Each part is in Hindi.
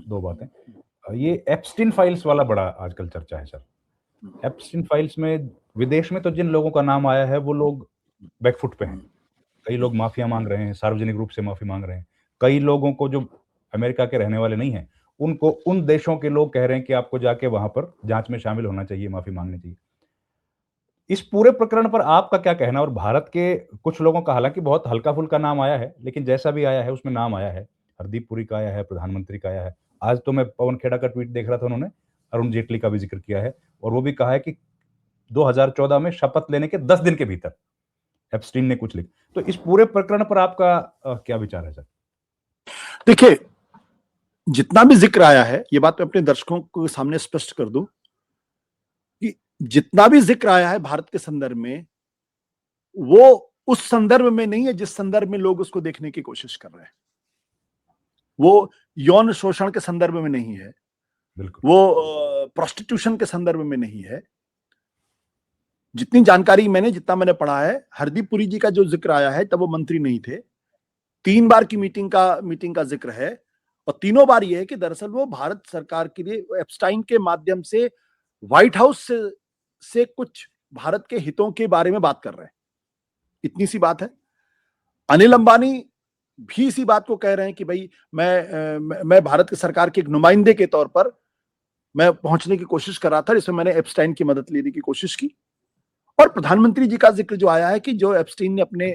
2 बातें। ये एप्स्टीन फाइल्स वाला बड़ा आजकल चर्चा है सर। एप्स्टीन फाइल्स में विदेश में तो जिन लोगों का नाम आया है, वो लोग बैकफुट पे हैं। कई लोग माफ़िया माँग रहे हैं, सार्वजनिक रूप से माफ़ी माँग रहे हैं। कई लोगों को जो अमेरिका के रहने वाले नहीं हैं, उनको उन देशों के लोग कह रहे हैं कि आपको जाके वहाँ पर जाँच में शामिल होना चाहिए, माफ़ी माँगनी चाहिए। इस पूरे प्रकरण पर आपका क्या कहना है? और भारत के कुछ लोगों का हालाँकि बहुत हल्का-फुल्का नाम आया है, लेकिन जैसा भी आया है उसमें नाम आया है। हरदीप पुरी का आया है, प्रधानमंत्री का आया है। आज तो मैं पवन खेड़ा का ट्वीट देख रहा था, उन्होंने अरुण जेटली का भी ज़िक्र किया है और वो भी कहा है कि 2014 में शपथ लेने के 10 दिन के भीतर एप्स्टीन ने कुछ लिखा। तो इस पूरे प्रकरण पर आपका क्या विचार है सर? देखिए, जितना भी जिक्र आया है, ये बात मैं अपने दर्शकों के सामने स्पष्ट कर दूं कि जितना भी जिक्र आया है भारत के संदर्भ में, वो उस संदर्भ में नहीं है जिस संदर्भ में लोग उसको देखने की कोशिश कर रहे हैं। वो यौन शोषण के संदर्भ में नहीं है, बिल्कुल। वो प्रोस्टिट्यूशन के संदर्भ में नहीं है। जितनी जानकारी जितना मैंने पढ़ा है, हरदीप पुरी जी का जो जिक्र आया है, तब वो मंत्री नहीं थे। 3 बार की मीटिंग का जिक्र है और तीनों बार ये है कि दरअसल वो भारत सरकार के लिए एप्स्टाइन के माध्यम से व्हाइट हाउस से कुछ भारत के हितों के बारे में बात कर रहे हैं। इतनी सी बात है। अनिल अंबानी भी इसी बात को कह रहे हैं कि भाई मैं भारत की सरकार के एक नुमाइंदे के तौर पर मैं पहुंचने की कोशिश कर रहा था, इसमें मैंने एप्स्टाइन की मदद लेने की कोशिश की। और प्रधानमंत्री जी का जिक्र जो आया है कि जो एप्स्टाइन ने अपने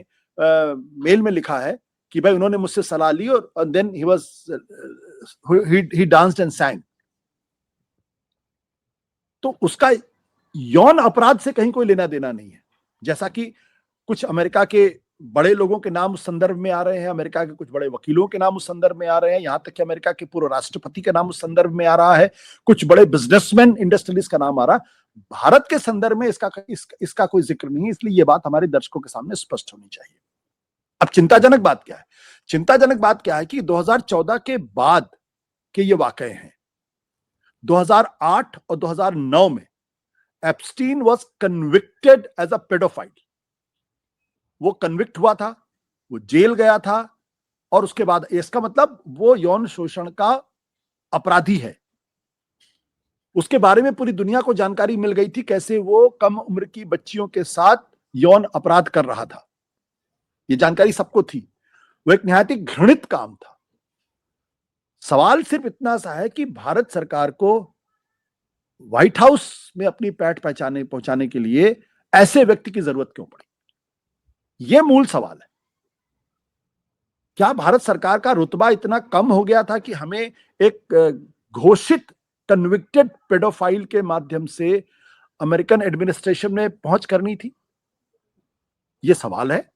मेल में लिखा है कि भाई उन्होंने मुझसे सलाह ली और देन ही डांस्ड एंड sang। तो उसका यौन अपराध से कहीं कोई लेना देना नहीं है। जैसा कि कुछ अमेरिका के बड़े लोगों के नाम उस संदर्भ में आ रहे हैं, अमेरिका के कुछ बड़े वकीलों के नाम उस संदर्भ में आ रहे हैं, यहां तक कि अमेरिका के पूर्व राष्ट्रपति का नाम उस संदर्भ में आ रहा है, कुछ बड़े बिजनेसमैन इंडस्ट्रियलिस्ट का नाम आ रहा है। भारत के संदर्भ में इसका कोई जिक्र नहीं है, इसलिए यह बात हमारे दर्शकों के सामने स्पष्ट होनी चाहिए। अब चिंताजनक बात क्या है? चिंताजनक बात क्या है कि 2014 के बाद के ये वाकये हैं। 2008 और 2009 में Epstein was convicted as a paedophile. वो कन्विक्ट हुआ था, वो जेल गया था और उसके बाद इसका मतलब वो यौन शोषण का अपराधी है। उसके बारे में पूरी दुनिया को जानकारी मिल गई थी, कैसे वो कम उम्र की बच्चियों के साथ यौन अपराध कर रहा था। ये जानकारी सबको थी। वो एक निहायत ही घृणित काम था। सवाल सिर्फ इतना सा है कि भारत सरकार को व्हाइट हाउस में अपनी पैठ पहुंचाने के लिए ऐसे व्यक्ति की जरूरत क्यों पड़ी? यह मूल सवाल है। क्या भारत सरकार का रुतबा इतना कम हो गया था कि हमें एक घोषित कन्विक्टेड पेडोफाइल के माध्यम से अमेरिकन एडमिनिस्ट्रेशन में पहुंच करनी थी? यह सवाल है।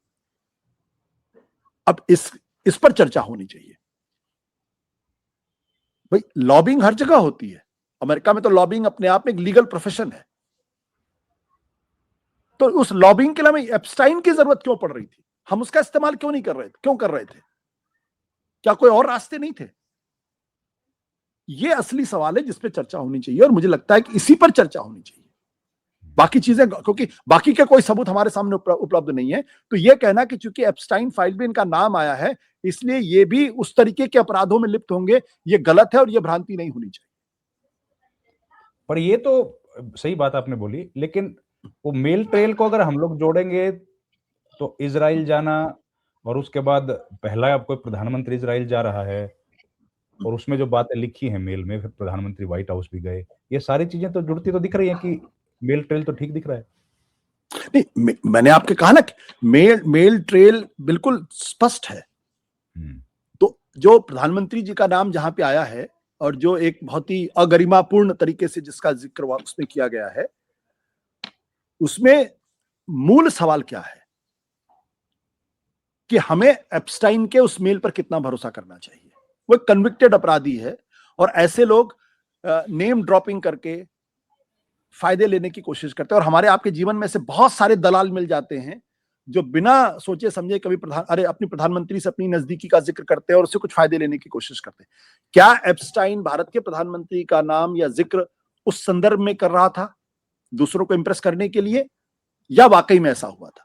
अब इस पर चर्चा होनी चाहिए। भाई, लॉबिंग हर जगह होती है। अमेरिका में तो लॉबिंग अपने आप में एक लीगल प्रोफेशन है। तो उस लॉबिंग के लिए हमें एप्स्टाइन की जरूरत क्यों पड़ रही थी? हम उसका इस्तेमाल क्यों नहीं कर रहे थे? क्यों कर रहे थे? क्या कोई और रास्ते नहीं थे? यह असली सवाल है जिस पर चर्चा होनी चाहिए और मुझे लगता है कि इसी पर चर्चा होनी चाहिए। बाकी चीजें, क्योंकि बाकी के कोई सबूत हमारे सामने उपलब्ध नहीं है, तो यह कहना कि चूंकि एप्स्टाइन फाइल में इनका नाम आया है इसलिए ये भी उस तरीके के अपराधों में लिप्त होंगे, यह गलत है और यह भ्रांति नहीं होनी चाहिए। पर ये तो सही बात आपने बोली, लेकिन वो मेल ट्रेल को अगर हम लोग जोड़ेंगे तो इजराइल जाना और उसके बाद पहला अब कोई प्रधानमंत्री इजराइल जा रहा है और उसमें जो बातें लिखी हैं मेल में, फिर प्रधानमंत्री व्हाइट हाउस भी गए, ये सारी चीजें तो जुड़ती तो दिख रही हैं कि मेल ट्रेल तो ठीक दिख रहा है। नहीं, मैंने आपके कहा ना कि मेल ट्रेल बिल्कुल स्पष्ट है। तो जो प्रधानमंत्री जी का नाम जहां पे आया है और जो एक बहुत ही अगरिमापूर्ण तरीके से जिसका जिक्र उसमें किया गया है, उसमें मूल सवाल क्या है कि हमें एप्स्टाइन के उस मेल पर कितना भरोसा करना चाहिए। वो एक कन्विक्टेड अपराधी है और ऐसे लोग नेम ड्रॉपिंग करके फायदे लेने की कोशिश करते हैं और हमारे आपके जीवन में से बहुत सारे दलाल मिल जाते हैं जो बिना सोचे समझे कभी अपनी प्रधानमंत्री से अपनी नजदीकी का जिक्र करते हैं और उससे कुछ फायदे लेने की कोशिश करते हैं। क्या एप्स्टाइन भारत के प्रधानमंत्री का नाम या जिक्र उस संदर्भ में कर रहा था दूसरों को इंप्रेस करने के लिए, या वाकई में ऐसा हुआ था?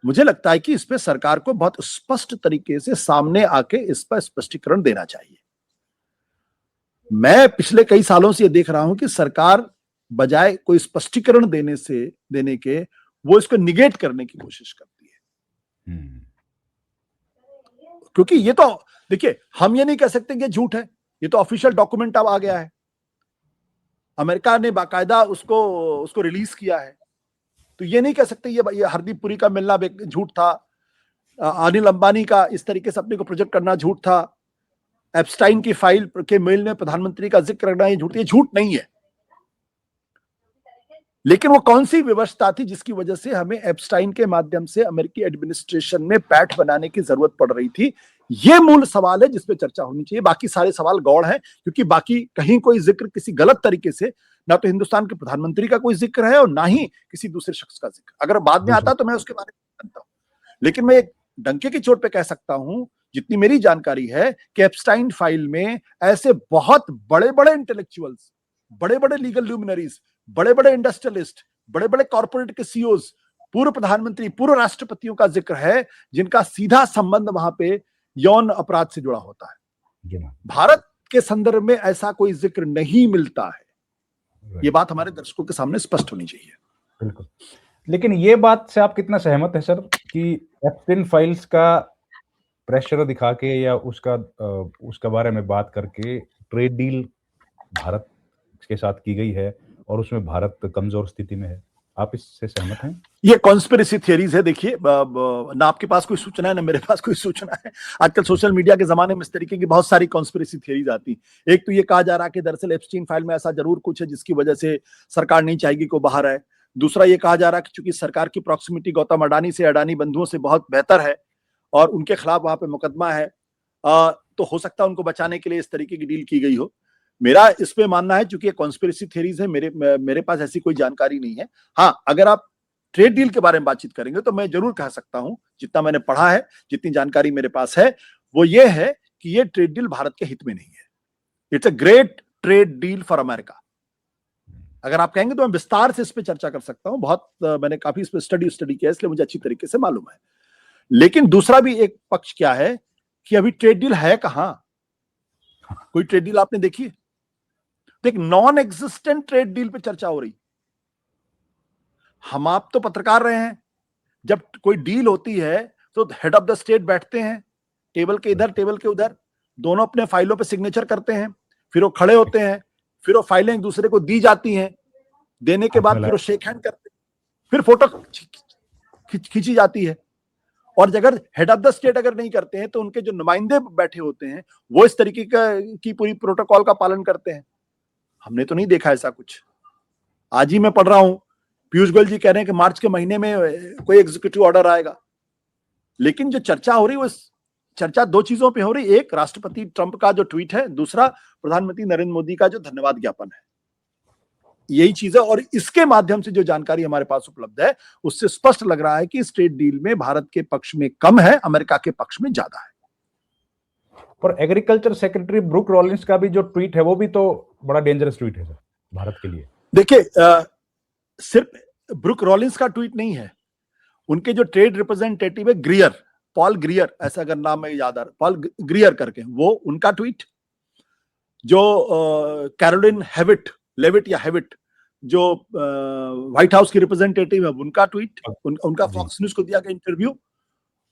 मुझे लगता है कि इस पे सरकार को बहुत स्पष्ट तरीके से सामने आके इस पर स्पष्टीकरण देना चाहिए। मैं पिछले कई सालों से ये देख रहा हूं कि सरकार बजाय कोई स्पष्टीकरण देने के वो इसको निगेट करने की कोशिश करती है। क्योंकि ये तो देखिए, हम ये नहीं कह सकते कि ये झूठ है, ये तो ऑफिशियल डॉक्यूमेंट अब आ गया है, अमेरिका ने बाकायदा उसको रिलीज किया है। तो ये नहीं कह सकते ये हरदीप पुरी का मिलना झूठ था, अनिल अंबानी का इस तरीके से अपने को प्रोजेक्ट करना झूठ था, एप्स्टाइन की फाइल के मेल में प्रधानमंत्री का जिक्र करना ये झूठ नहीं है। लेकिन वो कौन सी व्यवस्था थी जिसकी वजह से हमें एप्स्टाइन के माध्यम से अमेरिकी एडमिनिस्ट्रेशन में पैठ बनाने की जरूरत पड़ रही थी? ये मूल सवाल है जिस पे चर्चा होनी चाहिए। बाकी सारे सवाल गौड़ हैं, क्योंकि बाकी कहीं कोई जिक्र किसी गलत तरीके से, ना तो हिंदुस्तान के प्रधानमंत्री का कोई जिक्र है और ना ही किसी दूसरे शख्स का जिक्र। अगर बाद में आता तो मैं उसके बारे में जानता हूं, लेकिन मैं एक डंके की चोट पे कह सकता हूं, जितनी मेरी जानकारी है, कि एप्स्टाइन फाइल में ऐसे बहुत बड़े बड़े इंटेलेक्चुअल्स, बड़े बड़े लीगल ल्यूमिनरीज, बड़े बड़े इंडस्ट्रियलिस्ट, बड़े बड़े कॉर्पोरेट के सीईओज, पूर्व प्रधानमंत्री, पूर्व राष्ट्रपतियों का जिक्र है, जिनका सीधा संबंध वहां पे यौन अपराध से जुड़ा होता है। भारत के संदर्भ में ऐसा कोई जिक्र नहीं मिलता है। ये बात हमारे दर्शकों के सामने स्पष्ट होनी चाहिए। बिल्कुल। लेकिन ये बात से आप कितना सहमत हैं सर कि एप्स्टाइन फाइल्स का प्रेशर दिखा के या उसका बारे में बात करके ट्रेड डील भारत के साथ की गई है और उसमें भारत कमजोर स्थिति में है? आप इससे सहमत हैं? ये कॉन्स्पिरेसी थियरीज है। देखिए, ना आपके पास कोई सूचना है ना मेरे पास कोई सूचना है। आजकल सोशल मीडिया के जमाने में इस तरीके की बहुत सारी कॉन्स्पिरेसी थियरीज आती। एक तो ये कहा जा रहा है कि दरअसल एप्स्टाइन फाइल में ऐसा जरूर कुछ है जिसकी वजह से सरकार नहीं चाहेगी को बाहर आए। दूसरा ये कहा जा रहा है कि चूंकि सरकार की प्रॉक्सिमिटी गौतम अडानी से, अडानी बंधुओं से बहुत बेहतर है और उनके खिलाफ वहां पे मुकदमा है, तो हो सकता है उनको बचाने के लिए इस तरीके की डील की गई हो। मेरा इस पे मानना है, चूंकि कॉन्स्पिरेसी थियरीज है, मेरे पास ऐसी कोई जानकारी नहीं है। हाँ, अगर आप ट्रेड डील के बारे में बातचीत करेंगे तो मैं जरूर कह सकता हूं, जितना मैंने पढ़ा है, जितनी जानकारी मेरे पास है, वो ये है कि ये ट्रेड डील भारत के हित में नहीं है। It's a great trade deal for America. अगर आप कहेंगे तो मैं विस्तार से इस पर चर्चा कर सकता हूं, बहुत मैंने काफी इस पर स्टडी किया, इसलिए मुझे अच्छी तरीके से मालूम है। लेकिन दूसरा भी एक पक्ष क्या है कि अभी ट्रेड डील है कहां? कोई ट्रेड डील आपने देखी? तो एक नॉन एग्जिस्टेंट ट्रेड डील पे चर्चा हो रही। हम आप तो पत्रकार रहे हैं, जब कोई डील होती है तो हेड ऑफ द स्टेट बैठते हैं, टेबल के इधर टेबल के उधर, दोनों अपने फाइलों पे सिग्नेचर करते हैं, फिर वो खड़े होते हैं, फिर वो फाइलें एक दूसरे को दी जाती हैं, देने के बाद फिर वो शेक हैंड करते हैं, फिर फोटो खींची जाती है। और अगर हेड ऑफ द स्टेट अगर नहीं करते हैं तो उनके जो नुमाइंदे बैठे होते हैं वो इस तरीके की पूरी प्रोटोकॉल का पालन करते हैं। हमने तो नहीं देखा ऐसा कुछ। आज ही मैं पढ़ रहा हूं, पीयूष गोयल जी कह रहे हैं कि मार्च के महीने में कोई एग्जीक्यूटिव ऑर्डर आएगा। लेकिन जो चर्चा हो रही है वो चर्चा दो चीजों पे हो रही। एक, राष्ट्रपति ट्रंप का जो ट्वीट है, दूसरा प्रधानमंत्री नरेंद्र मोदी का जो धन्यवाद ज्ञापन है। यही चीज है, और इसके माध्यम से जो जानकारी हमारे पास उपलब्ध है उससे स्पष्ट लग रहा है कि इस ट्रेड डील में भारत के पक्ष में कम है, अमेरिका के पक्ष में ज्यादा है। पर एग्रीकल्चर सेक्रेटरी ब्रुक रॉलिंस का भी जो ट्वीट है वो भी तो बड़ा डेंजरस ट्वीट है सर भारत के लिए। देखिए, सिर्फ ब्रुक रॉलिंस का ट्वीट नहीं है, उनके जो ट्रेड रिप्रेजेंटेटिव है ग्रियर, पॉल ग्रियर, ऐसा अगर नाम में याद आ रहा, पॉल ग्रियर करके, वो उनका ट्वीट, जो कैरोलिन लेविट या हेविट जो व्हाइट हाउस की रिप्रेजेंटेटिव है, उनका ट्वीट, उनका फॉक्स न्यूज को दिया गया इंटरव्यू,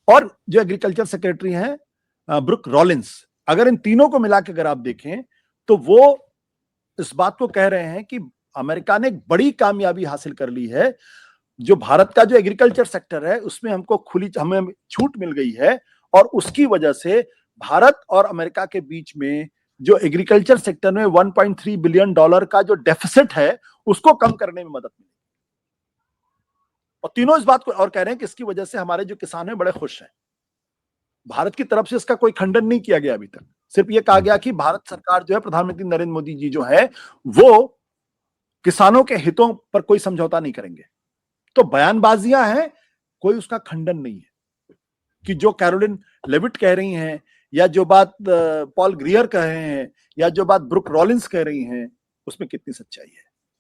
और जो एग्रीकल्चर सेक्रेटरी हैं ब्रुक रॉलिंस, अगर इन तीनों को मिला के अगर आप देखें तो वो इस बात को कह रहे हैं कि अमेरिका ने एक बड़ी कामयाबी हासिल कर ली है। जो भारत का जो एग्रीकल्चर सेक्टर है उसमें हमें छूट मिल गई है, और उसकी वजह से भारत और अमेरिका के बीच में जो एग्रीकल्चर सेक्टर में 1.3 बिलियन डॉलर का जो डेफिसिट है उसको कम करने में मदद मिली। और तीनों इस बात को और कह रहे हैं कि इसकी वजह से हमारे जो किसान हैं बड़े खुश हैं। भारत की तरफ से इसका कोई खंडन नहीं किया गया अभी तक, सिर्फ ये कहा गया कि भारत सरकार जो है, प्रधानमंत्री नरेंद्र मोदी जी जो है, वो किसानों के हितों पर कोई समझौता नहीं करेंगे। तो बयानबाजियां हैं, कोई उसका खंडन नहीं है कि जो कैरोलिन लेविट कह रही हैं, या जो बात पॉल ग्रियर कह रहे हैं, या जो बात ब्रुक रॉलिंस कह रही हैं, उसमें कितनी सच्चाई है।